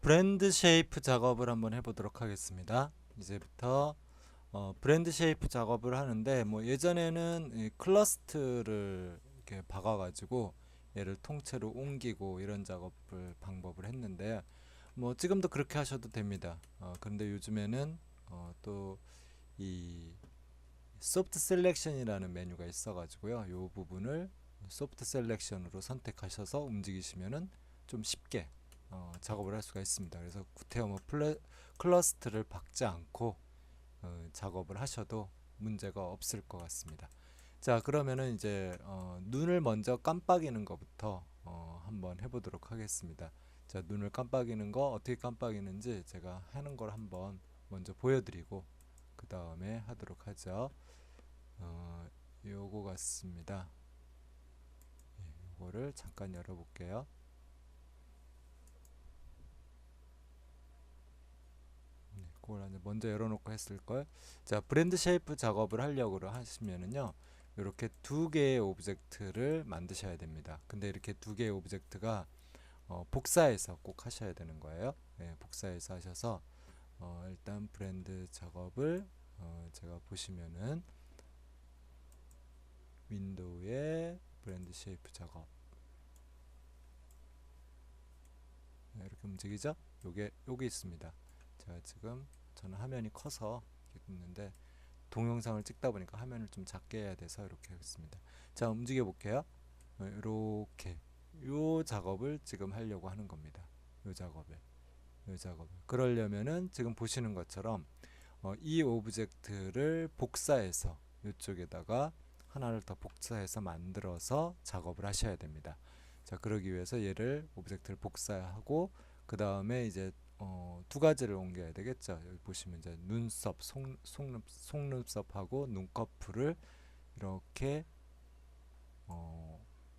브랜드 쉐이프 작업을 한번 해보도록 하겠습니다. 이제부터 브랜드 쉐이프 작업을 하는데, 뭐 예전에는 이 클러스트를 이렇게 박아가지고 얘를 통째로 옮기고 이런 작업을 방법을 했는데, 뭐 지금도 그렇게 하셔도 됩니다. 그런데 요즘에는 또 이 소프트 셀렉션이라는 메뉴가 있어가지고요. 이 부분을 소프트 셀렉션으로 선택하셔서 움직이시면은 좀 쉽게 작업을 할 수가 있습니다. 그래서 구태여 클러스트를 박지 않고 작업을 하셔도 문제가 없을 것 같습니다. 자, 그러면은 이제 눈을 먼저 깜빡이는 것부터 한번 해보도록 하겠습니다. 자, 눈을 깜빡이는 거 어떻게 깜빡이는지 제가 하는 걸 한번 먼저 보여드리고 그 다음에 하도록 하죠. 요거 같습니다. 요거를 잠깐 열어볼게요. 그걸 먼저 열어놓고 했을걸. 자, 브랜드 쉐이프 작업을 하려고 하시면은요, 이렇게 두 개의 오브젝트를 만드셔야 됩니다. 근데 이렇게 두 개의 오브젝트가 복사해서 꼭 하셔야 되는 거예요. 네, 복사해서 하셔서 일단 브랜드 작업을 제가 보시면은 윈도우에 브랜드 쉐이프 작업, 네, 이렇게 움직이죠? 요게 있습니다. 제가 지금 저는 화면이 커서 이렇게 있는데 동영상을 찍다 보니까 화면을 좀 작게 해야 돼서 이렇게 하겠습니다. 자, 움직여 볼게요. 이렇게 요 작업을 지금 하려고 하는 겁니다. 요 작업을 그러려면은 지금 보시는 것처럼 이 오브젝트를 복사해서 이쪽에다가 하나를 더 복사해서 만들어서 작업을 하셔야 됩니다. 자, 그러기 위해서 얘를 오브젝트를 복사하고 그 다음에 이제 두 가지를 옮겨야 되겠죠. 여기 보시면 이제 눈썹, 속눈썹하고 눈꺼풀을 이렇게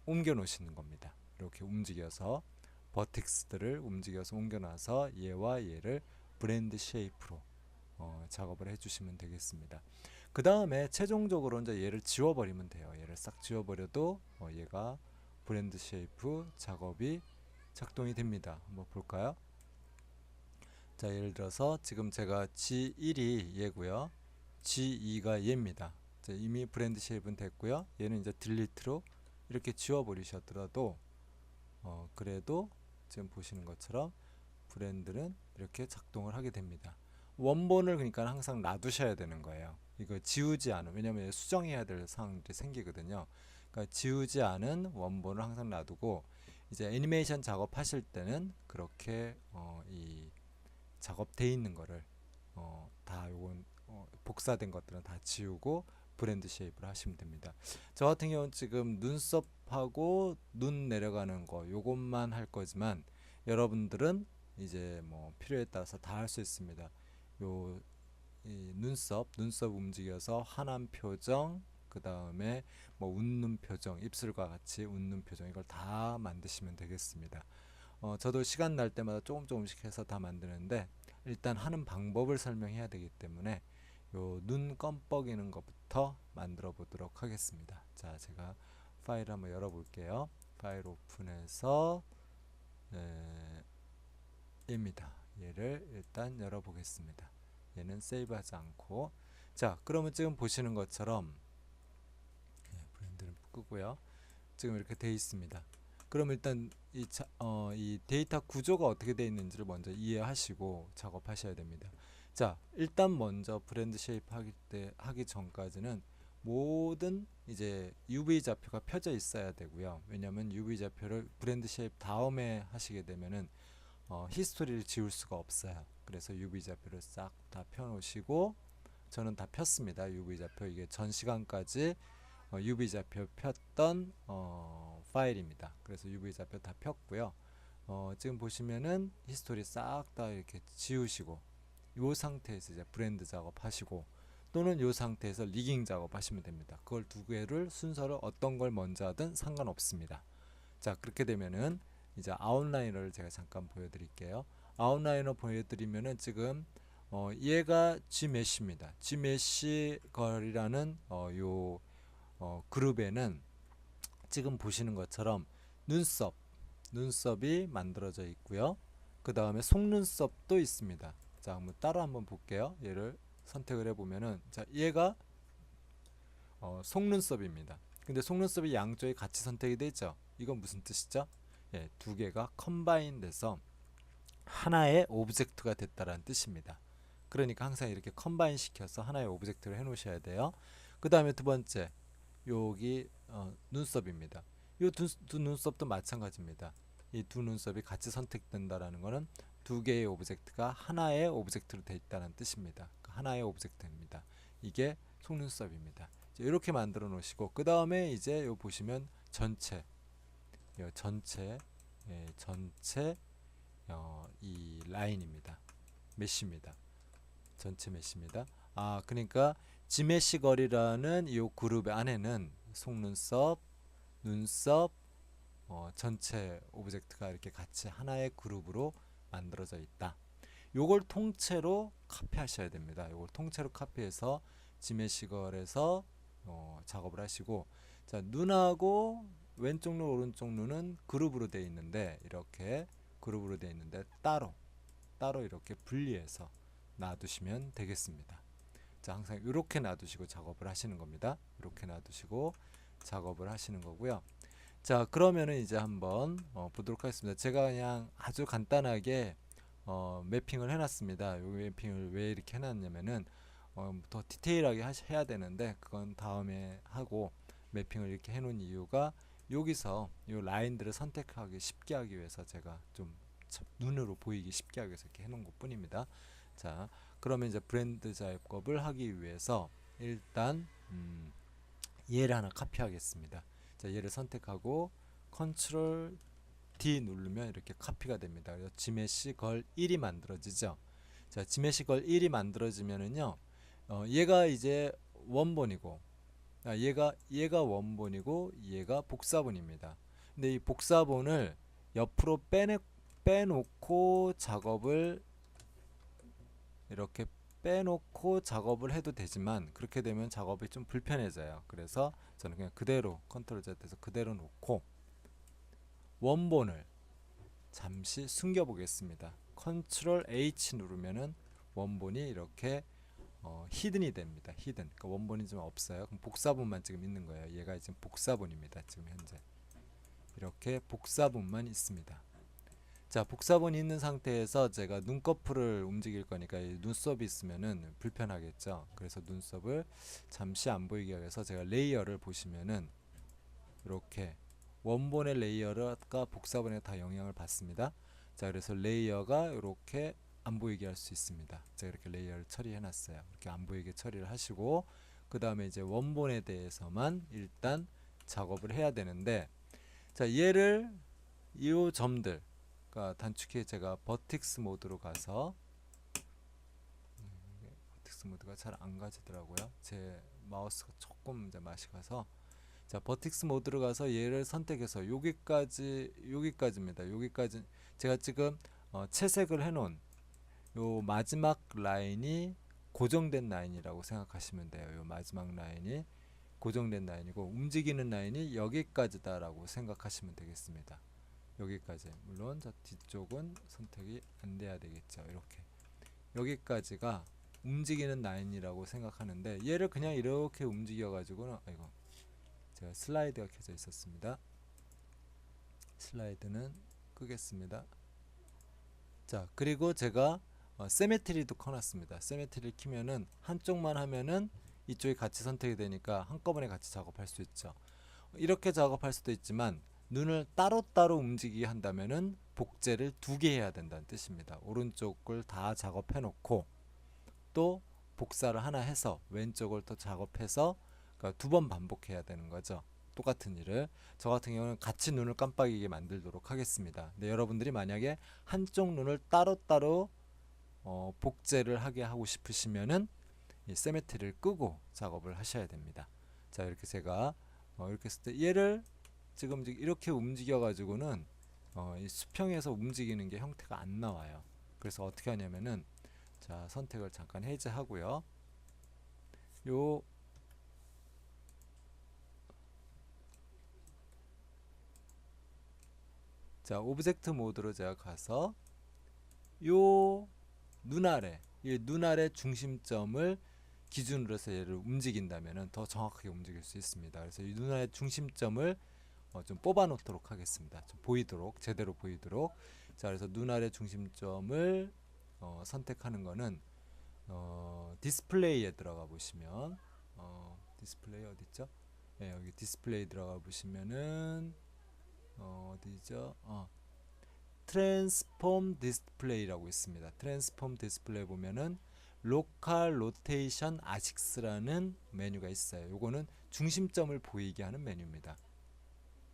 옮겨 놓으시는 겁니다. 이렇게 움직여서 버텍스들을 움직여서 옮겨놔서 얘와 얘를 브랜드 쉐이프로 작업을 해주시면 되겠습니다. 그 다음에 최종적으로 이제 얘를 지워버리면 돼요. 얘를 싹 지워버려도 얘가 브랜드 쉐이프 작업이 작동이 됩니다. 한번 볼까요? 자, 예를 들어서 지금 제가 G1이 얘고요. G2가 얘입니다. 자, 이미 브랜드 쉐입은 됐고요. 얘는 이제 딜리트로 이렇게 지워버리셨더라도 그래도 지금 보시는 것처럼 브랜드는 이렇게 작동을 하게 됩니다. 원본을 그러니까 항상 놔두셔야 되는 거예요. 이거 지우지 않은, 왜냐면 수정해야 될 사항들이 생기거든요. 그러니까 지우지 않은 원본을 항상 놔두고 이제 애니메이션 작업하실 때는 그렇게 이 작업돼 있는 거를 다 요건 복사된 것들은 다 지우고 브랜드 쉐입을 하시면 됩니다. 저 같은 경우는 지금 눈썹하고 눈 내려가는 거 요것만 할 거지만 여러분들은 이제 뭐 필요에 따라서 다 할 수 있습니다. 요 이 눈썹 움직여서 환한 표정, 그 다음에 뭐 웃는 표정, 입술과 같이 웃는 표정, 이걸 다 만드시면 되겠습니다. 저도 시간 날 때마다 조금씩 해서 다 만드는데 일단 하는 방법을 설명해야 되기 때문에 요 눈 껌뻑이는 것부터 만들어 보도록 하겠습니다. 자, 제가 파일 한번 열어 볼게요. 파일 오픈해서 입니다. 얘를 일단 열어 보겠습니다. 얘는 세이브하지 않고, 자, 그러면 지금 보시는 것처럼 브랜드를 끄고요. 지금 이렇게 돼 있습니다. 그럼 일단 이 데이터 구조가 어떻게 되어 있는지를 먼저 이해하시고 작업하셔야 됩니다. 자, 일단 먼저 브랜드 쉐입 하기 전까지는 모든 이제 UV 좌표가 펴져 있어야 되고요. 왜냐하면 UV 좌표를 브랜드 쉐입 다음에 하시게 되면은 히스토리를 지울 수가 없어요. 그래서 UV 좌표를 싹 다 펴놓으시고, 저는 다 폈습니다. UV 좌표 이게 전 시간까지 UV 좌표 폈던 파일입니다. 그래서 UV 좌표 다 폈고요. 지금 보시면은 히스토리 싹 다 이렇게 지우시고 이 상태에서 이제 브랜드 작업하시고 또는 이 상태에서 리깅 작업하시면 됩니다. 그걸 두 개를 순서를 어떤 걸 먼저 하든 상관없습니다. 자, 그렇게 되면은 이제 아웃라이너를 제가 잠깐 보여드릴게요. 아웃라이너 보여드리면은 지금 얘가 G메쉬입니다. G메쉬 걸이라는 요 그룹에는 지금 보시는 것처럼 눈썹이 만들어져 있고요. 그 다음에 속눈썹도 있습니다. 자, 한번 따라 한번 볼게요. 얘를 선택을 해보면은, 자, 얘가 속눈썹입니다. 근데 속눈썹이 양쪽에 같이 선택이 되죠. 이건 무슨 뜻이죠? 예, 두 개가 컴바인 돼서 하나의 오브젝트가 됐다라는 뜻입니다. 그러니까 항상 이렇게 컴바인 시켜서 하나의 오브젝트를 해 놓으셔야 돼요. 그 다음에 두 번째, 여기 눈썹입니다. 이 두 눈썹도 마찬가지입니다. 이 두 눈썹이 같이 선택된다라는 것은 두 개의 오브젝트가 하나의 오브젝트로 되어 있다는 뜻입니다. 하나의 오브젝트입니다. 이게 속눈썹입니다. 이렇게 만들어 놓으시고, 그 다음에 이제 요 보시면 전체, 전체 이 라인입니다. 메쉬입니다. 전체 메쉬입니다. 아, 그러니까 지메쉬 거리라는 이 그룹 안에는 속눈썹, 눈썹, 전체 오브젝트가 이렇게 같이 하나의 그룹으로 만들어져 있다. 요걸 통째로 카피하셔야 됩니다. 요걸 통째로 카피해서 지메시걸에서 작업을 하시고, 자, 눈하고 왼쪽 눈, 오른쪽 눈은 그룹으로 되어 있는데, 이렇게 그룹으로 되어 있는데 따로 이렇게 분리해서 놔두시면 되겠습니다. 자, 항상 이렇게 놔두시고 작업을 하시는 겁니다. 이렇게 놔두시고 작업을 하시는 거고요. 자, 그러면은 이제 한번 보도록 하겠습니다. 제가 그냥 아주 간단하게 매핑을 해놨습니다. 이 매핑을 왜 이렇게 해놨냐면은 더 디테일하게 해야 되는데 그건 다음에 하고, 매핑을 이렇게 해놓은 이유가 여기서 이 라인들을 선택하기 쉽게 하기 위해서 제가 좀 눈으로 보이기 쉽게 하기 위해서 이렇게 해놓은 것 뿐입니다. 자, 그러면 이제 브랜드 작업을 하기 위해서 일단 얘를 하나 카피하겠습니다. 자, 얘를 선택하고 컨트롤 D 누르면 이렇게 카피가 됩니다. 그래서 지메시 걸 1이 만들어지죠. 자, 지메시 걸 1이 만들어지면은요, 얘가 이제 원본이고, 얘가 원본이고 얘가 복사본입니다. 근데 이 복사본을 옆으로 빼놓고 작업을 이렇게 빼놓고 작업을 해도 되지만, 그렇게 되면 작업이 좀 불편해져요. 그래서 저는 그냥 그대로 컨트롤 Z에서 그대로 놓고 원본을 잠시 숨겨 보겠습니다. 컨트롤 H 누르면은 원본이 이렇게 히든이 됩니다. 히든. 그러니까 원본이 좀 없어요. 그럼 복사본만 지금 있는 거예요. 얘가 지금 복사본입니다. 지금 현재 이렇게 복사본만 있습니다. 자, 복사본이 있는 상태에서 제가 눈꺼풀을 움직일 거니까 이 눈썹이 있으면은 불편하겠죠. 그래서 눈썹을 잠시 안 보이게 해서 제가 레이어를 보시면은 이렇게 원본의 레이어가 복사본에 다 영향을 받습니다. 자, 그래서 레이어가 이렇게 안 보이게 할 수 있습니다. 제가 이렇게 레이어를 처리해 놨어요. 이렇게 안 보이게 처리를 하시고, 그 다음에 이제 원본에 대해서만 일단 작업을 해야 되는데, 자, 얘를 이 점들, 그러니까 단축키에 제가 버텍스 모드로 가서, 버텍스 모드가 잘 안 가지더라고요. 제 마우스가 조금 이제 맛이 가서, 자, 버텍스 모드로 가서 얘를 선택해서 여기까지입니다. 여기까지 제가 지금 채색을 해놓은 요 마지막 라인이 고정된 라인이라고 생각하시면 돼요. 요 마지막 라인이 고정된 라인이고, 움직이는 라인이 여기까지다라고 생각하시면 되겠습니다. 여기까지. 물론 저 뒤쪽은 선택이 안 돼야 되겠죠. 이렇게 여기까지가 움직이는 라인이라고 생각하는데, 얘를 그냥 이렇게 움직여 가지고는, 아이고, 제가 슬라이드가 켜져 있었습니다. 슬라이드는 끄겠습니다. 자, 그리고 제가 세메트리도 켜놨습니다. 세메트리를 키면은 한쪽만 하면은 이쪽이 같이 선택이 되니까 한꺼번에 같이 작업할 수 있죠. 이렇게 작업할 수도 있지만, 눈을 따로따로 움직이게 한다면은 복제를 2개 해야 된다는 뜻입니다. 오른쪽을 다 작업해 놓고 또 복사를 하나 해서 왼쪽을 또 작업해서, 그러니까 2번 반복해야 되는 거죠. 똑같은 일을. 저 같은 경우는 같이 눈을 깜빡이게 만들도록 하겠습니다. 근데 여러분들이 만약에 한쪽 눈을 따로따로 복제를 하게 하고 싶으시면은 이 세메트리를 끄고 작업을 하셔야 됩니다. 자, 이렇게 제가 이렇게 했을 때 얘를 지금 이렇게 움직여 가지고는 이 수평에서 움직이는 게 형태가 안 나와요. 그래서 어떻게 하냐면은, 자, 선택을 잠깐 해제하고요. 요 자, 오브젝트 모드로 제가 가서 요 눈아래, 이 눈아래 중심점을 기준으로 해서 얘를 움직인다면 더 정확하게 움직일 수 있습니다. 그래서 이 눈아래 중심점을 좀 뽑아 놓도록 하겠습니다. 좀 보이도록, 제대로 보이도록. 자, 그래서 눈아래 중심점을 선택하는 거는 디스플레이에 들어가 보시면 디스플레이 어디 있죠? 네, 여기 디스플레이 들어가 보시면은 어디죠? 트랜스폼 디스플레이라고 있습니다. 트랜스폼 디스플레이 보면은 로컬 로테이션 아식스라는 메뉴가 있어요. 요거는 중심점을 보이게 하는 메뉴입니다.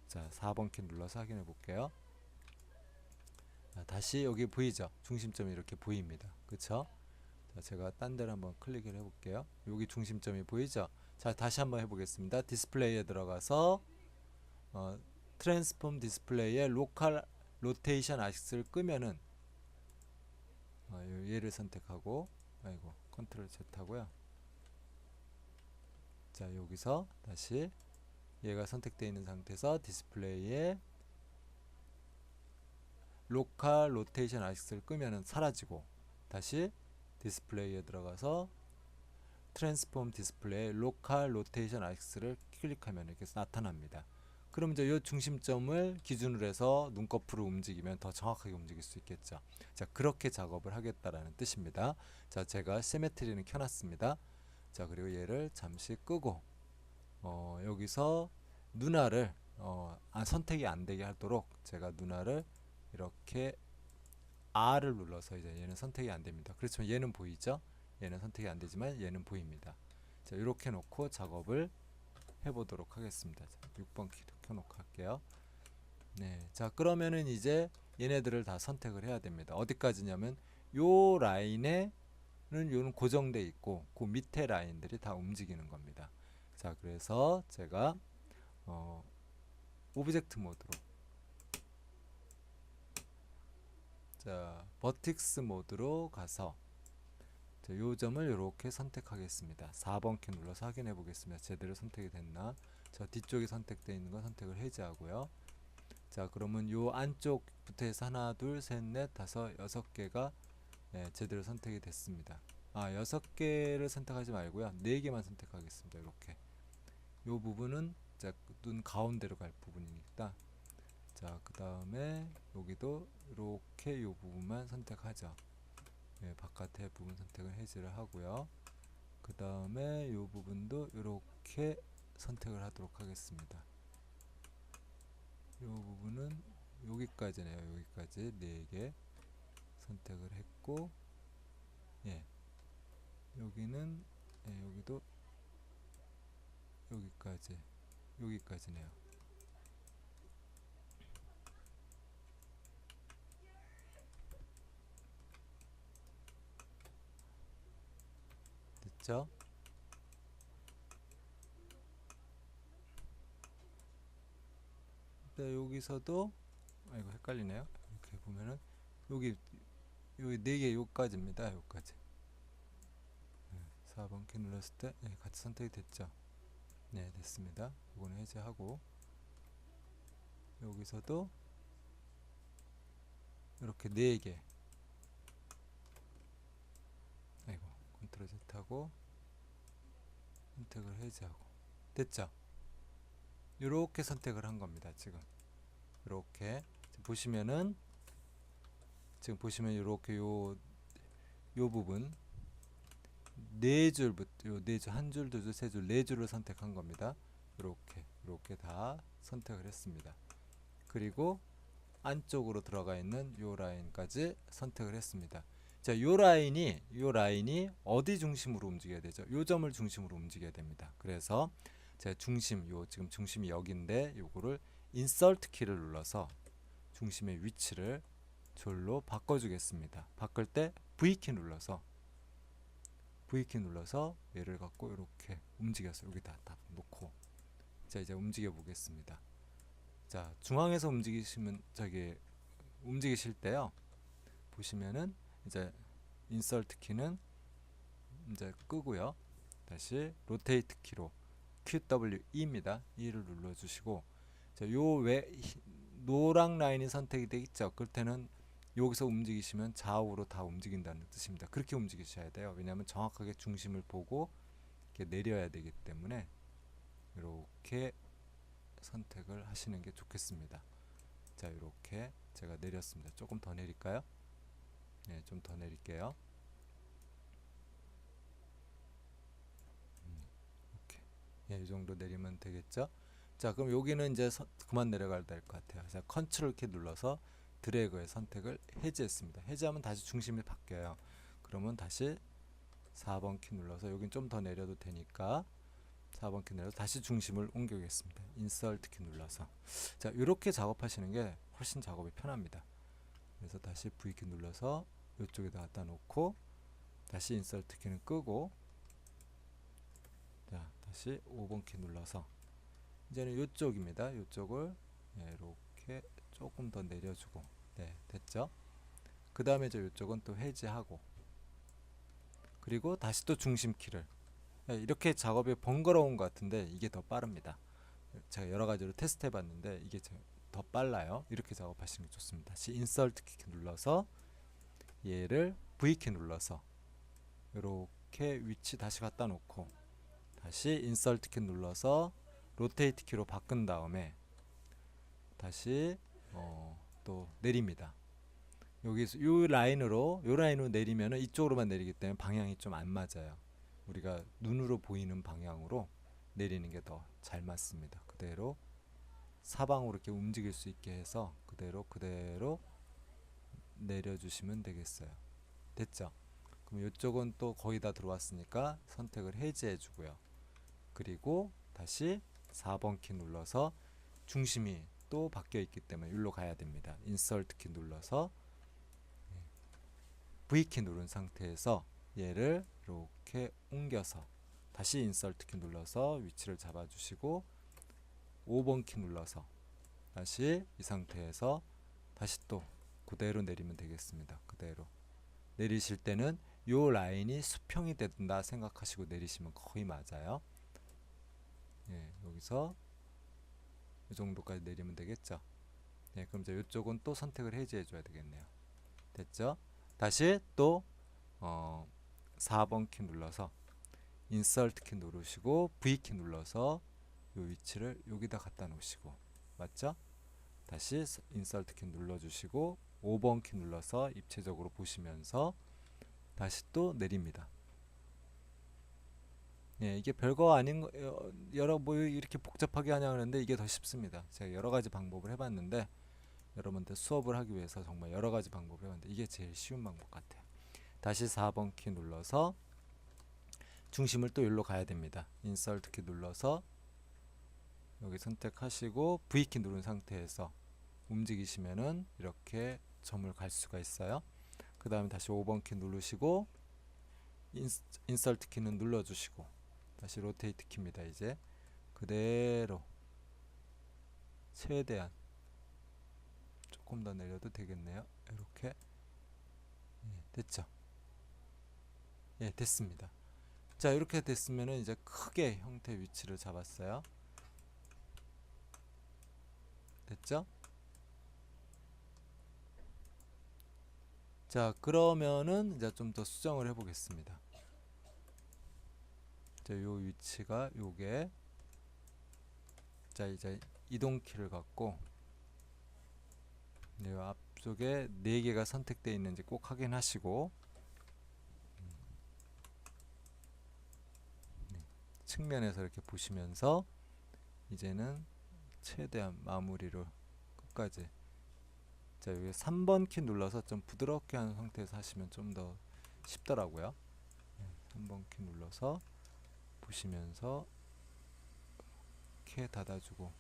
자, 4번 키 눌러서 확인해 볼게요. 다시 여기 보이죠? 중심점이 이렇게 보입니다. 그쵸? 자, 제가 딴 데를 한번 클릭을 해 볼게요. 여기 중심점이 보이죠? 자, 다시 한번 해보겠습니다. 디스플레이에 들어가서 트랜스폼 디스플레이에 로컬 로테이션 아식스를 끄면은 얘를 선택하고, 아이고 컨트롤 Z 하고요. 자, 여기서 다시 얘가 선택되어 있는 상태에서 디스플레이에 로컬 로테이션 아식스를 끄면은 사라지고, 다시 디스플레이에 들어가서 트랜스폼 디스플레이 로컬 로테이션 아식스를 클릭하면 이렇게 나타납니다. 그럼 이제 이 중심점을 기준으로 해서 눈꺼풀을 움직이면 더 정확하게 움직일 수 있겠죠. 자, 그렇게 작업을 하겠다라는 뜻입니다. 자, 제가 시메트리는 켜놨습니다. 자, 그리고 얘를 잠시 끄고 여기서 눈알을 선택이 안 되게 하도록 제가 눈알을 이렇게 R을 눌러서, 이제 얘는 선택이 안 됩니다. 그렇지만 얘는 보이죠? 얘는 선택이 안 되지만 얘는 보입니다. 자, 이렇게 놓고 작업을 해보도록 하겠습니다. 자, 6번 키도 켜놓고 할게요. 네, 자, 그러면은 이제 얘네들을 다 선택을 해야 됩니다. 어디까지냐면 요 라인에는 요는 고정돼 있고 그 밑에 라인들이 다 움직이는 겁니다. 자, 그래서 제가 오브젝트 모드로, 자, 버틱스 모드로 가서 요 점을 이렇게 선택하겠습니다. 4번 키 눌러서 확인해 보겠습니다. 제대로 선택이 됐나? 자, 뒤쪽에 선택되어 있는 거 선택을 해제하고요. 자, 그러면 요 안쪽부터 해서 하나, 둘, 셋, 넷, 다섯, 6개가 제대로 선택이 됐습니다. 6개를 선택하지 말고요. 4개만 선택하겠습니다. 이렇게. 요 부분은 자, 눈 가운데로 갈 부분이니까, 자, 그 다음에 여기도 이렇게 요 부분만 선택하죠. 바깥의 부분 선택을 해제를 하고요. 그 다음에 이 부분도 이렇게 선택을 하도록 하겠습니다. 이 부분은 여기까지네요. 여기까지 4개 선택을 했고, 여기는 여기도 여기까지네요. 됐죠? 네, 여기서도 이거 헷갈리네요. 이렇게 보면은 여기 4개 요까지입니다. 요까지. 4번 키 눌렀을 때 같이 선택이 됐죠. 네, 됐습니다. 이거는 해제하고, 여기서도 이렇게 4개, 컨트롤 Z 하고 선택을 해제하고, 됐죠? 이렇게 선택을 한 겁니다. 지금 이렇게 보시면은, 지금 보시면 이렇게 요 부분 4줄부터 요 4줄, 한 줄, 두 줄, 세 줄, 4줄을 선택한 겁니다. 이렇게 다 선택을 했습니다. 그리고 안쪽으로 들어가 있는 요 라인까지 선택을 했습니다. 자, 요 라인이 어디 중심으로 움직여야 되죠? 요 점을 중심으로 움직여야 됩니다. 그래서 제가 지금 중심이 여기인데 요거를 인서트 키를 눌러서 중심의 위치를 절로 바꿔주겠습니다. 바꿀 때 V키 눌러서 얘를 갖고 이렇게 움직여서 여기다 딱 놓고, 자, 이제 움직여 보겠습니다. 자, 중앙에서 움직이실 때요, 보시면은 이제 인서트 키는 이제 끄고요. 다시 로테이트 키로 QWE입니다. E를 눌러주시고, 자, 요 노랑 라인이 선택이 되겠죠. 그럴 때는 여기서 움직이시면 좌우로 다 움직인다는 뜻입니다. 그렇게 움직이셔야 돼요. 왜냐하면 정확하게 중심을 보고 이렇게 내려야 되기 때문에 이렇게 선택을 하시는 게 좋겠습니다. 자, 이렇게 제가 내렸습니다. 조금 더 내릴까요? 네, 좀 더 내릴게요. 이렇게. 예, 이 정도 내리면 되겠죠? 자, 그럼 여기는 이제 그만 내려가야 될 것 같아요. 자, 컨트롤 키 눌러서 드래그의 선택을 해제했습니다. 해제하면 다시 중심이 바뀌어요. 그러면 다시 4번 키 눌러서 여긴 좀 더 내려도 되니까 4번 키 눌러서 다시 중심을 옮기겠습니다. 인서트 키 눌러서. 자, 이렇게 작업하시는 게 훨씬 작업이 편합니다. 그래서 다시 V 키 눌러서 이쪽에다 갖다 놓고 다시 인서트 키는 끄고, 자, 다시 5번 키 눌러서 이제는 이쪽입니다. 이쪽을 이렇게 조금 더 내려주고, 네, 됐죠? 그 다음에 이쪽은 또 해제하고, 그리고 다시 또 중심 키를, 이렇게 작업이 번거로운 것 같은데 이게 더 빠릅니다. 제가 여러 가지로 테스트 해봤는데 이게 더 빨라요. 이렇게 작업하시는 게 좋습니다. 다시 인서트 키 눌러서 얘를 V 키 눌러서 이렇게 위치 다시 갖다 놓고 다시 인서트 키 눌러서 로테이트 키로 바꾼 다음에 다시 또 내립니다. 여기서 요 라인으로 내리면은 이쪽으로만 내리기 때문에 방향이 좀 안 맞아요. 우리가 눈으로 보이는 방향으로 내리는 게 더 잘 맞습니다. 그대로 사방으로 이렇게 움직일 수 있게 해서 그대로 내려주시면 되겠어요. 됐죠? 그럼 이쪽은 또 거의 다 들어왔으니까 선택을 해제해 주고요. 그리고 다시 4번 키 눌러서 중심이 또 바뀌어 있기 때문에 여기로 가야 됩니다. 인서트 키 눌러서 V 키 누른 상태에서 얘를 이렇게 옮겨서 다시 인서트 키 눌러서 위치를 잡아 주시고 5번 키 눌러서 다시 이 상태에서 다시 또 그대로 내리면 되겠습니다. 그대로 내리실 때는 요 라인이 수평이 된다 생각하시고 내리시면 거의 맞아요. 예, 여기서 이 정도까지 내리면 되겠죠. 네, 그럼 이제 이쪽은 또 선택을 해제해 줘야 되겠네요. 됐죠? 다시 또 4번 키 눌러서 인서트 키 누르시고 V 키 눌러서 이 위치를 여기다 갖다 놓으시고, 맞죠? 다시 인서트 키 눌러주시고 5번 키 눌러서 입체적으로 보시면서 다시 또 내립니다. 예, 이게 별거 아닌 거, 여러 뭐 이렇게 복잡하게 하냐 하는데 이게 더 쉽습니다. 제가 여러 가지 방법을 해봤는데 여러분들 수업을 하기 위해서 정말 여러 가지 방법을 해봤는데 이게 제일 쉬운 방법 같아요. 다시 4번 키 눌러서 중심을 또 여기로 가야 됩니다. 인서트 키 눌러서 여기 선택하시고 V 키 누른 상태에서 움직이시면은 이렇게 점을 갈 수가 있어요. 그 다음에 다시 5번 키 누르시고 인서트 키는 눌러주시고 다시 로테이트 키입니다. 이제 그대로 최대한 조금 더 내려도 되겠네요. 이렇게. 됐죠? 예, 됐습니다. 자, 이렇게 됐으면은 이제 크게 형태 위치를 잡았어요. 됐죠? 자, 그러면은 이제 좀 더 수정을 해보겠습니다. 자, 요 위치가 요게, 자, 이제 이동 키를 갖고 요 앞쪽에 4개가 선택되어 있는지 꼭 확인하시고 측면에서 이렇게 보시면서 이제는 최대한 마무리를 끝까지, 자, 여기 3번 키 눌러서 좀 부드럽게 하는 상태에서 하시면 좀 더 쉽더라고요. 3번 키 눌러서 보시면서 이렇게 닫아주고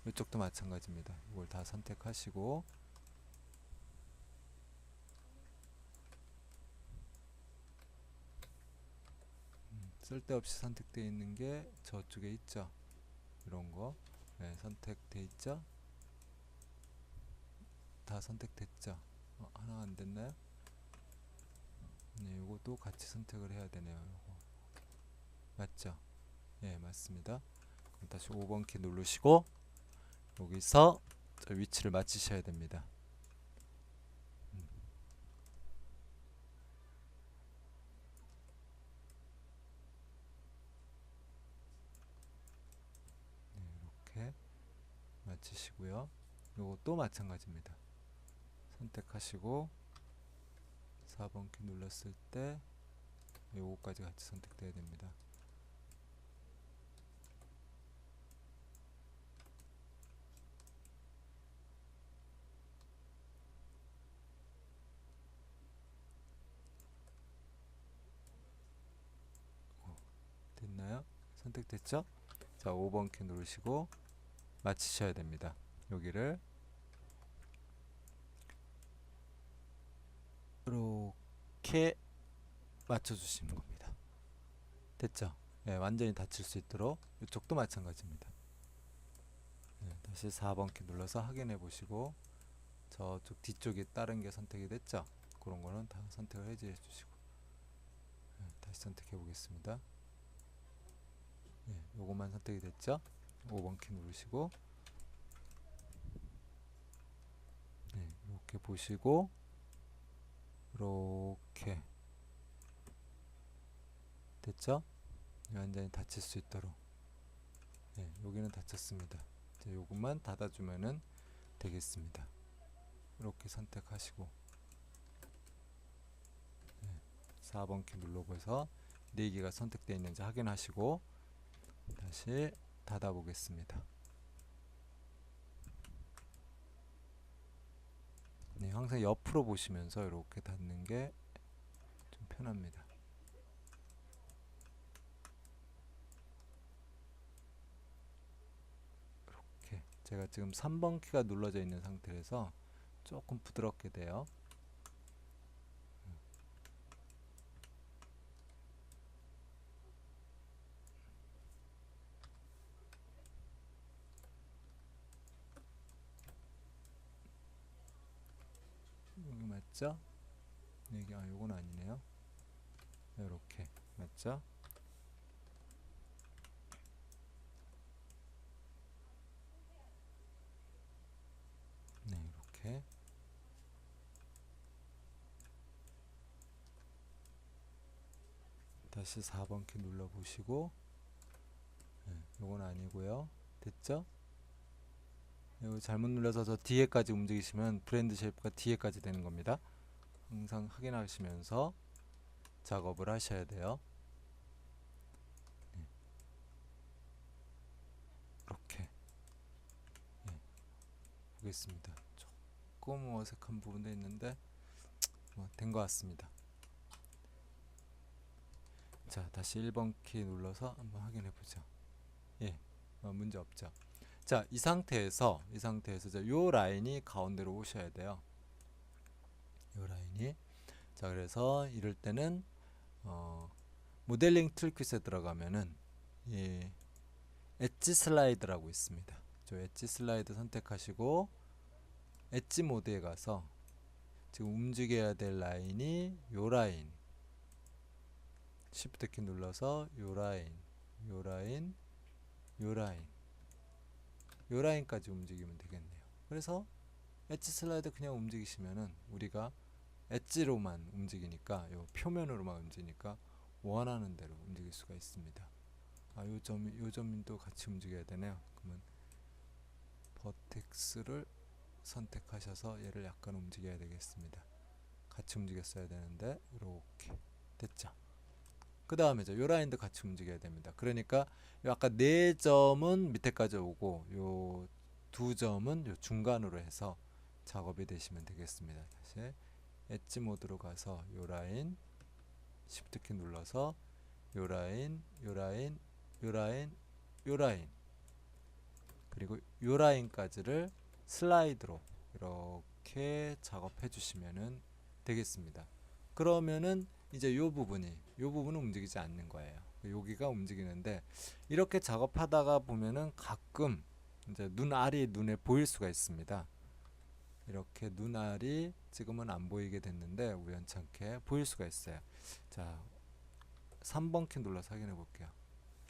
이쪽도 마찬가지입니다. 이걸 다 선택하시고 쓸데없이 선택되어 있는 게 저쪽에 있죠. 이런 거 선택돼 있죠. 다 선택됐죠. 하나 안 됐나요? 네, 요것도 같이 선택을 해야 되네요. 요거. 맞죠? 예, 맞습니다. 그럼 다시 5번 키 누르시고 여기서 위치를 맞추셔야 됩니다. 마치시고요. 요것도 마찬가지입니다. 선택하시고 4번 키 눌렀을 때 요거까지 같이 선택돼야 됩니다. 됐나요? 선택됐죠? 자, 5번 키 누르시고 마치셔야 됩니다. 여기를 이렇게 맞춰주시는 겁니다. 됐죠? 네, 완전히 닫힐 수 있도록 이쪽도 마찬가지입니다. 네, 다시 4번 키 눌러서 확인해 보시고 저쪽 뒤쪽에 다른 게 선택이 됐죠? 그런 거는 다 선택을 해제해 주시고 네, 다시 선택해 보겠습니다. 네, 요것만 선택이 됐죠? 5번 키 누르시고 네, 이렇게 보시고 이렇게 됐죠? 완전히 닫힐 수 있도록 네, 여기는 닫혔습니다. 이제 요것만 닫아주면은 되겠습니다. 이렇게 선택하시고 네, 4번 키 눌러보셔서 4개가 선택되어 있는지 확인하시고 다시 닫아 보겠습니다. 네, 항상 옆으로 보시면서 이렇게 닫는 게 좀 편합니다. 이렇게 제가 지금 3번 키가 눌러져 있는 상태에서 조금 부드럽게 돼요. 여기 맞죠? 여기 요건 아니네요. 이렇게 맞죠? 네, 이렇게 다시 4번 키 눌러 보시고 네, 요건 아니고요. 됐죠? 이거 잘못 눌러서 저 뒤에까지 움직이시면 브랜드 쉐이프가 뒤에까지 되는 겁니다. 항상 확인하시면서 작업을 하셔야 돼요. 네. 이렇게 네. 보겠습니다. 조금 어색한 부분도 있는데 된 것 같습니다. 자, 다시 1번 키 눌러서 한번 확인해 보죠. 예, 문제 없죠. 자, 이 상태에서 요 라인이 가운데로 오셔야 돼요. 요 라인이. 자, 그래서 이럴 때는 모델링 툴킷에 들어가면은 예, 엣지 슬라이드라고 있습니다. 저 엣지 슬라이드 선택하시고 엣지 모드에 가서 지금 움직여야 될 라인이 요 라인 Shift 키 눌러서 요 라인, 요 라인, 요 라인, 요 라인까지 움직이면 되겠네요. 그래서 엣지 슬라이드 그냥 움직이시면은 우리가 엣지로만 움직이니까 요 표면으로만 움직이니까 원하는 대로 움직일 수가 있습니다. 요 점도 같이 움직여야 되네요. 그러면 버텍스를 선택하셔서 얘를 약간 움직여야 되겠습니다. 같이 움직였어야 되는데 이렇게 됐죠. 그 다음에 요 라인도 같이 움직여야 됩니다. 그러니까 요 아까 4점은 밑에까지 오고 요 2점은 요 중간으로 해서 작업이 되시면 되겠습니다. 다시 엣지 모드로 가서 요 라인 Shift 키 눌러서 요 라인, 요 라인, 요 라인, 요 라인 그리고 요 라인까지를 슬라이드로 이렇게 작업해 주시면 되겠습니다. 그러면은 이제 요 부분은 움직이지 않는 거예요. 여기가 움직이는데 이렇게 작업하다가 보면은 가끔 이제 눈알이 눈에 보일 수가 있습니다. 이렇게 눈알이 지금은 안 보이게 됐는데 우연찮게 보일 수가 있어요. 자, 3번 키 눌러서 확인해 볼게요.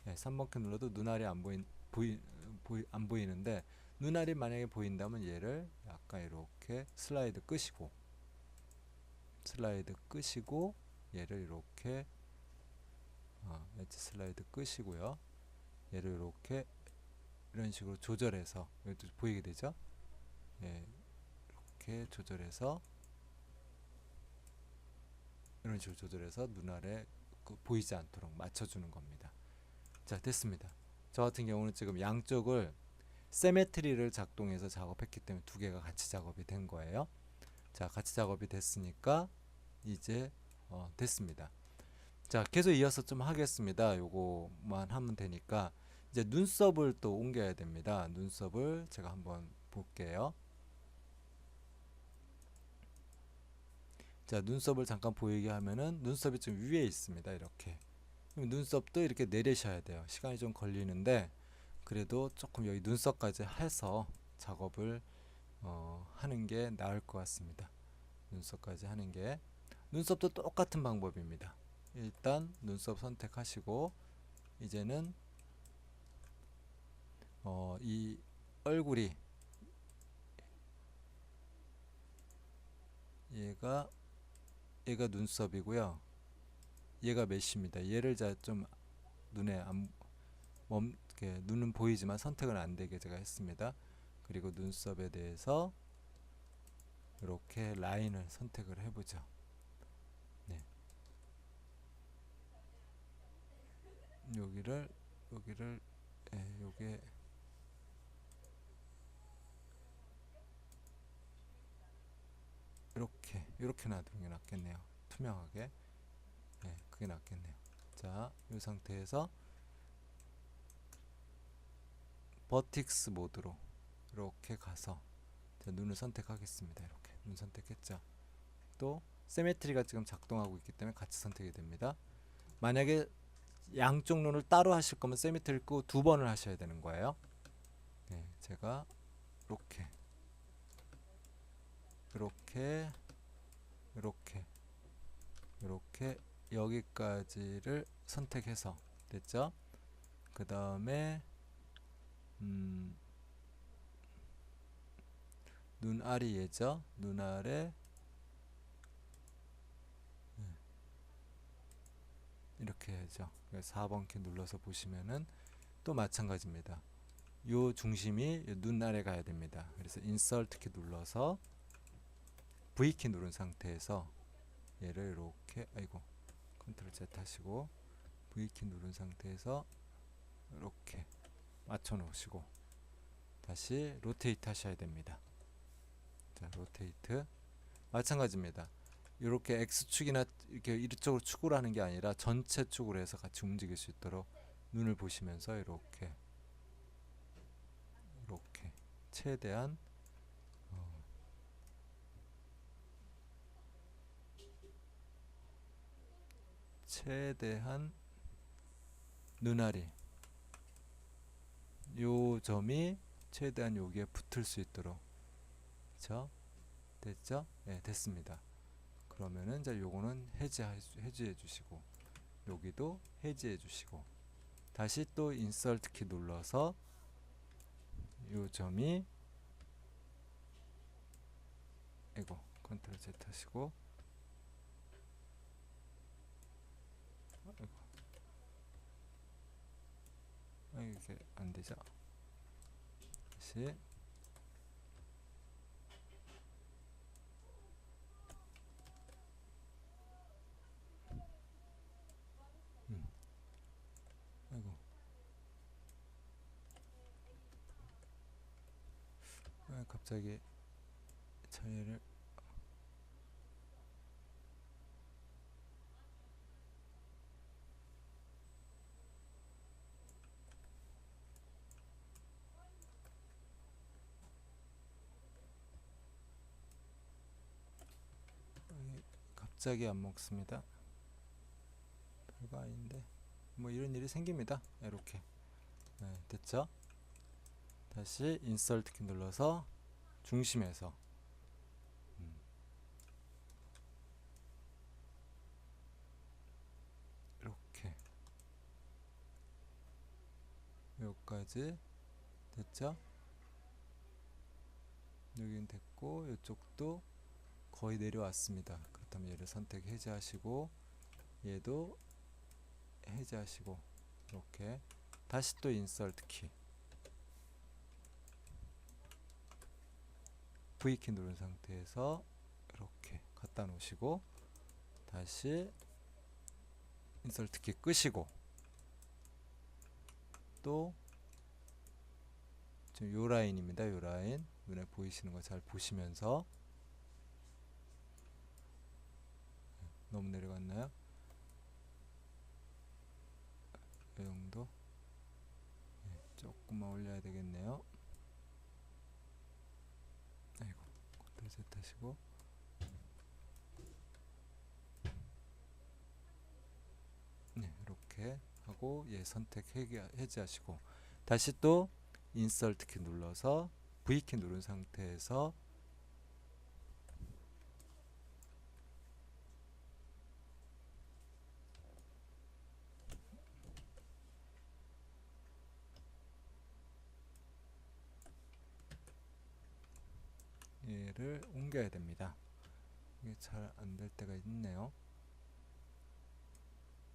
네, 3번 키 눌러도 눈알이 안 보이는데 눈알이 만약에 보인다면 얘를 약간 이렇게 슬라이드 끄시고 얘를 이렇게 엣지 슬라이드 끄시고요. 얘를 이렇게 이런 식으로 조절해서 여기도 보이게 되죠. 예, 이렇게 조절해서 이런 식으로 조절해서 눈 아래 보이지 않도록 맞춰주는 겁니다. 자, 됐습니다. 저 같은 경우는 지금 양쪽을 세메트리를 작동해서 작업했기 때문에 두 개가 같이 작업이 된 거예요. 자, 같이 작업이 됐으니까 이제 됐습니다. 자, 계속 이어서 좀 하겠습니다. 요거만 하면 되니까 이제 눈썹을 또 옮겨야 됩니다. 눈썹을 제가 한번 볼게요. 자, 눈썹을 잠깐 보이게 하면은 눈썹이 좀 위에 있습니다. 이렇게. 눈썹도 이렇게 내리셔야 돼요. 시간이 좀 걸리는데 그래도 조금 여기 눈썹까지 해서 작업을 하는 게 나을 것 같습니다. 눈썹까지 하는 게, 눈썹도 똑같은 방법입니다. 일단 눈썹 선택하시고 이제는 이 얼굴이 얘가 눈썹이고요. 얘가 메쉬입니다. 얘를 좀 눈에 이렇게 눈은 보이지만 선택은 안 되게 제가 했습니다. 그리고 눈썹에 대해서 이렇게 라인을 선택을 해보죠. 네. 여기를 요게 이렇게 놔두는 게 낫겠네요. 투명하게. 네, 그게 낫겠네요. 자, 이 상태에서 버틱스 모드로 이렇게 가서 눈을 선택하겠습니다. 이렇게 눈 선택했죠. 또 시메트리가 지금 작동하고 있기 때문에 같이 선택이 됩니다. 만약에 양쪽 눈을 따로 하실 거면 시메트리 끄고 두 번을 하셔야 되는 거예요. 네, 제가 이렇게 여기까지를 선택해서 됐죠? 그 다음에 눈알이 얘죠? 눈알에 이렇게 해야죠. 4번 키 눌러서 보시면은 또 마찬가지입니다. 요 중심이 눈 아래 가야 됩니다. 그래서 인서트 키 눌러서 V키 누른 상태에서 얘를 이렇게 컨트롤 Z 하시고 V키 누른 상태에서 이렇게 맞춰 놓으시고 다시 로테이트 하셔야 됩니다. 자, 로테이트 마찬가지입니다. 이렇게 X축이나 이렇게 이쪽으로 축으로 하는 게 아니라 전체 축으로 해서 같이 움직일 수 있도록 눈을 보시면서 이렇게 최대한 눈알이 요 점이 최대한 여기에 붙을 수 있도록, 그쵸? 됐죠? 네, 됐습니다. 그러면은 이제 요거는 해지해 주시고 여기도 해지해 주시고 다시 또 인서트 키 눌러서 요 점이 컨트롤 Z 하시고 이게 안 되죠? 다시 갑자기 처리를 갑자기 안 먹습니다. 별거 아닌데 뭐 이런 일이 생깁니다. 이렇게. 네, 됐죠? 다시 인서트 키 눌러서 중심에서 이렇게 여기까지 됐죠? 여기는 됐고 이쪽도 거의 내려왔습니다. 그렇다면 얘를 선택 해제하시고 얘도 해제하시고 이렇게 다시 또 인서트 키 V키 누른 상태에서 이렇게 갖다 놓으시고 다시 인서트 키 끄시고 또 지금 요 라인입니다. 요 라인 눈에 보이시는 거 잘 보시면서 너무 내려갔나요? 이 정도 조금만 올려야 되겠네요. 아이고 컨트롤 Z 하시고 네 이렇게 하고 얘 선택 해제하시고 다시 또 인서트 키 눌러서 V키 누른 상태에서 얘를 옮겨야 됩니다. 이게 잘 안 될 때가 있네요.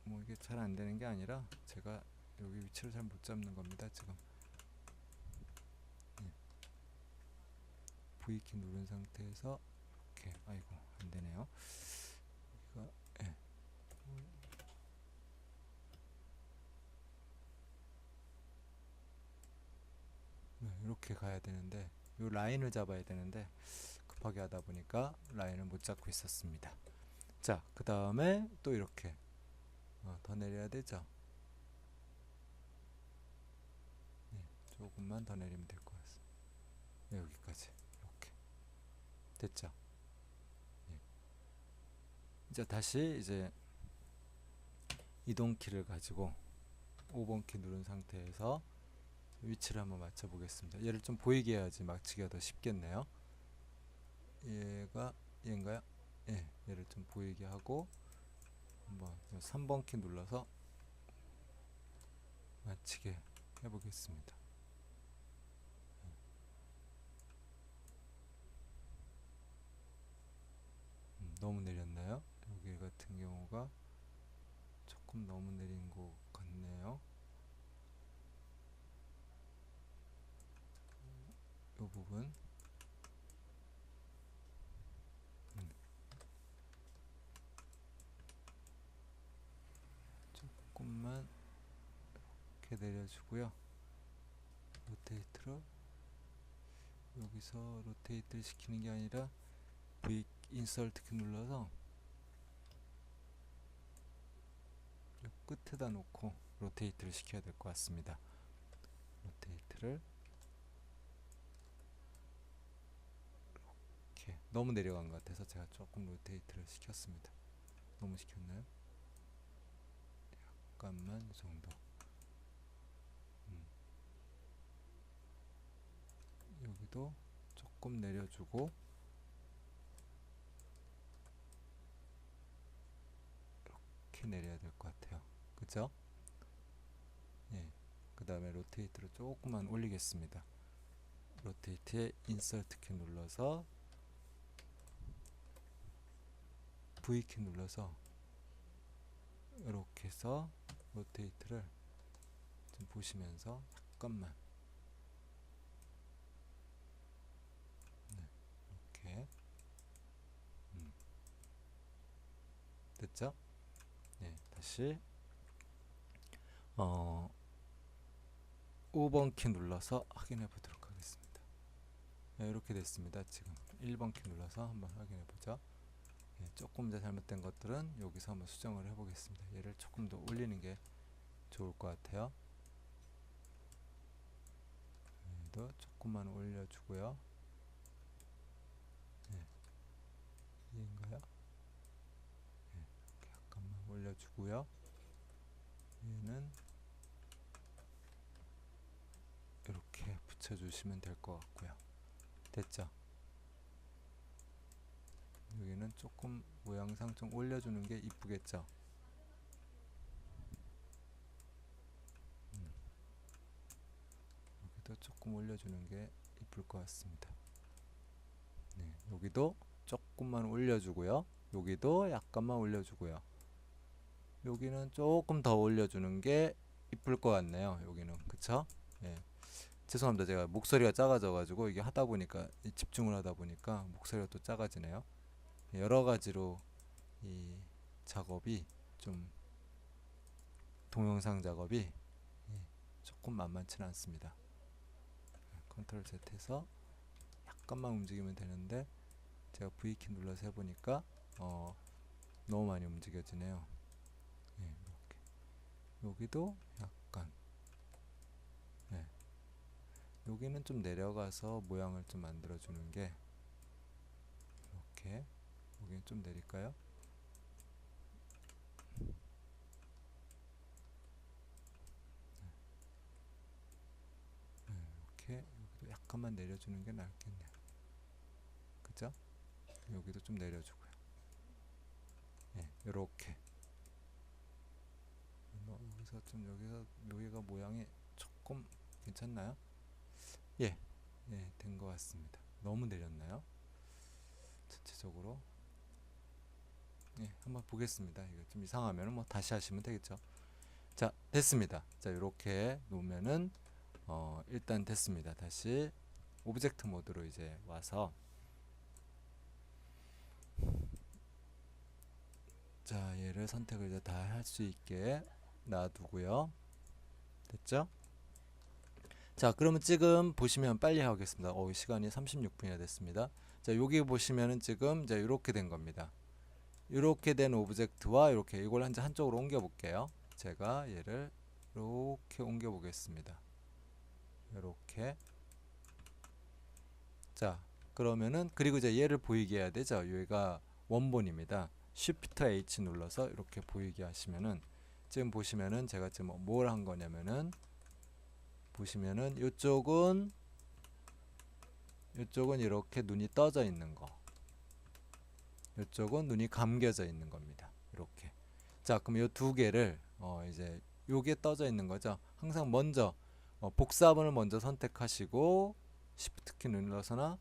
뭐 이게 잘 안 되는 게 아니라 제가 여기 위치를 잘 못 잡는 겁니다. 지금 V키 누른 상태에서 이렇게 아이고 안 되네요. 여기가 이렇게 가야 되는데 이 라인을 잡아야 되는데 급하게 하다 보니까 라인을 못 잡고 있었습니다. 자, 그 다음에 또 이렇게 더 내려야 되죠. 네, 조금만 더 내리면 될 것 같습니다. 네, 여기까지 이렇게 됐죠. 네. 이제 다시 이제 이동키를 가지고 5번 키 누른 상태에서 위치를 한번 맞춰 보겠습니다. 얘를 좀 보이게 해야지 맞추기가 더 쉽겠네요. 얘인가요? 예, 얘를 좀 보이게 하고 한번 3번 키 눌러서 맞추게 해보겠습니다. 너무 내렸나요? 여기 같은 경우가 조금 너무 내린 것 같네요. 이 부분 조금만 이렇게 내려주고요. 로테이트로 여기서 로테이트를 시키는 게 아니라 V 인서트 키 눌러서 끝에다 놓고 로테이트를 시켜야 될 것 같습니다. 로테이트를 이렇게 너무 내려간 것 같아서 제가 조금 로테이트를 시켰습니다. 너무 시켰나요? 약간만 이 정도. 여기도 조금 내려주고 이렇게 내려야 될 것 같아요. 그죠? 예. 그 다음에 로테이트를 조금만 올리겠습니다. 로테이트에 인서트 키 눌러서 V 키 눌러서 이렇게 해서 로테이트를 좀 보시면서 잠깐만 이렇게 됐죠? 네, 다시 5번 키 눌러서 확인해 보도록 하겠습니다. 네, 이렇게 됐습니다. 지금 1번 키 눌러서 한번 확인해 보죠. 네, 조금 더 잘못된 것들은 여기서 한번 수정을 해 보겠습니다. 얘를 조금 더 올리는 게 좋을 것 같아요. 얘도 조금만 올려주고요. 네, 이인가요? 네, 이렇게 약간만 올려주고요. 얘는 이렇게 붙여주시면 될 것 같고요. 됐죠? 여기는 조금 모양상 좀 올려주는 게 이쁘겠죠? 여기도 조금 올려주는 게 이쁠 것 같습니다. 네, 여기도 조금만 올려주고요. 여기도 약간만 올려주고요. 여기는 조금 더 올려주는 게 이쁠 것 같네요. 여기는 그쵸? 네. 죄송합니다. 제가 목소리가 작아져 가지고 이게 하다 보니까 집중을 하다 보니까 목소리가 또 작아지네요. 여러 가지로 이 작업이 좀 동영상 작업이 조금 만만치는 않습니다. 컨트롤 Z 해서 약간만 움직이면 되는데 제가 V키 눌러서 해보니까 너무 많이 움직여지네요. 이렇게 여기도 약간 여기는 좀 내려가서 모양을 좀 만들어주는 게 이렇게 여기는 좀 내릴까요? 이렇게 여기도 약간만 내려주는 게 낫겠네요. 그죠? 여기도 좀 내려주고요. 이렇게 여기서 좀 여기가 모양이 조금 괜찮나요? 된 것 같습니다. 너무 내렸나요? 전체적으로 한번 보겠습니다. 이거 좀 이상하면 뭐 다시 하시면 되겠죠. 자, 됐습니다. 자, 이렇게 놓으면은 일단 됐습니다. 다시 오브젝트 모드로 이제 와서 자, 얘를 선택을 이제 다 할 수 있게 놔두고요. 됐죠? 자, 그러면 지금 보시면 빨리 하겠습니다. 시간이 36분이나 됐습니다. 자, 여기 보시면은 지금 이제 이렇게 된 겁니다. 이렇게 된 오브젝트와 이렇게 이걸 한쪽으로 옮겨 볼게요. 제가 얘를 이렇게 옮겨 보겠습니다. 이렇게. 자, 그러면은 그리고 이제 얘를 보이게 해야 되죠. 여기가 원본입니다. Shift H 눌러서 이렇게 보이게 하시면은 지금 보시면은 제가 지금 뭘 한 거냐면은 보시면은 이쪽은 이렇게 눈이 떠져 있는 거, 이쪽은 눈이 감겨져 있는 겁니다. 이렇게. 자, 그럼 이 두 개를 이제 요게 떠져 있는 거죠. 항상 먼저 복사본을 먼저 선택하시고 Shift 키 눌러서나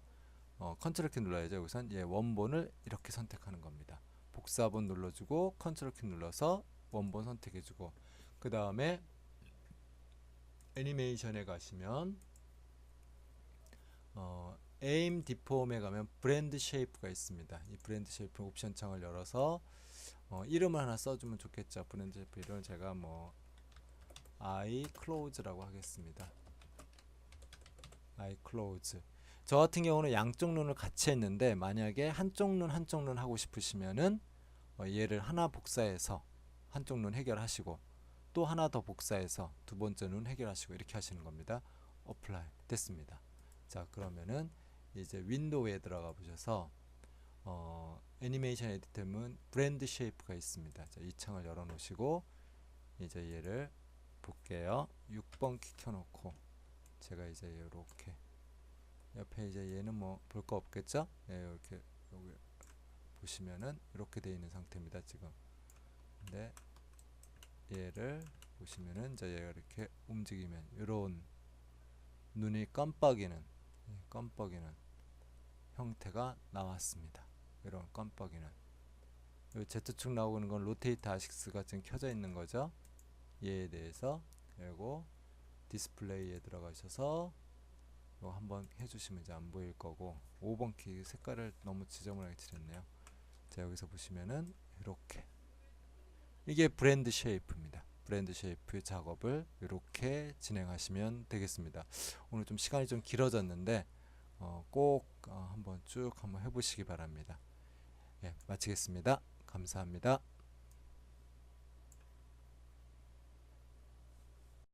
컨트롤 키 눌러야죠. 여기선 원본을 이렇게 선택하는 겁니다. 복사본 눌러주고 컨트롤 키 눌러서 원본 선택해주고 그 다음에 애니메이션에 가시면 에임 디폼에 가면 브랜드 쉐이프가 있습니다. 이 브랜드 쉐이프 옵션 창을 열어서 이름을 하나 써주면 좋겠죠. 브랜드 쉐이프 이름을 제가 뭐 I close라고 하겠습니다. I close. 저 같은 경우는 양쪽 눈을 같이 했는데 만약에 한쪽 눈 하고 싶으시면은 얘를 하나 복사해서 한쪽 눈 해결하시고 또 하나 더 복사해서 두 번째 눈 해결하시고 이렇게 하시는 겁니다. 어플라이 됐습니다. 자, 그러면은 이제 윈도우에 들어가 보셔서 애니메이션 에디터면 브랜드 쉐이프가 있습니다. 자, 이 창을 열어 놓으시고 이제 얘를 볼게요. 6번 키 켜놓고 제가 이제 이렇게 옆에 이제 얘는 뭐 볼 거 없겠죠? 이렇게 여기 보시면은 이렇게 되어 있는 상태입니다. 지금. 근데 얘를 보시면은 이제 얘가 이렇게 움직이면 이런 눈이 깜빡이는 형태가 나왔습니다. 이런 깜빡이는 Z축 나오는 건 로테이트 아식스가 지금 켜져 있는 거죠. 얘에 대해서 그리고 디스플레이에 들어가셔서 이거 한번 해주시면 이제 안 보일 거고 5번 키 색깔을 너무 지저분하게 칠했네요. 자, 여기서 보시면은 이렇게 이게 브랜드 쉐이프입니다. 브랜드 쉐이프 작업을 이렇게 진행하시면 되겠습니다. 오늘 좀 시간이 좀 길어졌는데 꼭 한번 쭉 한번 해보시기 바랍니다. 마치겠습니다. 감사합니다.